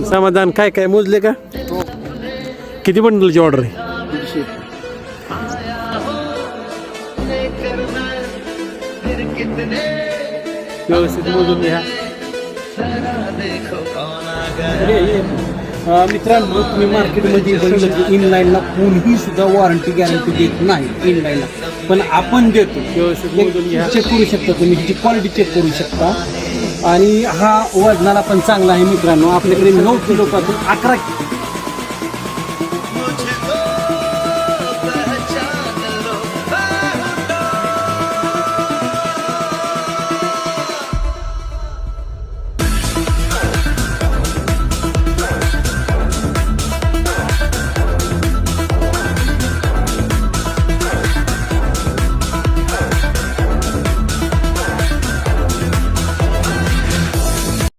समाधान काय काय मोजले का? किती बंडलची ऑर्डर आहे? 150. व्यवस्थित मोजून घ्या. मित्रांनो, तुम्ही मार्केटमध्ये बघितलं की इनलाईनला कोणीही सुद्धा वॉरंटी गॅरंटी देत नाही इनलाईनला, पण आपण देतो. व्यवस्थित मोजून घ्या. चेक करू शकता तुम्ही, ह्याची क्वालिटी चेक करू शकता. आणि हा वजनाला पण चांगला आहे मित्रांनो. आपल्याकडे 9 किलोपासून 11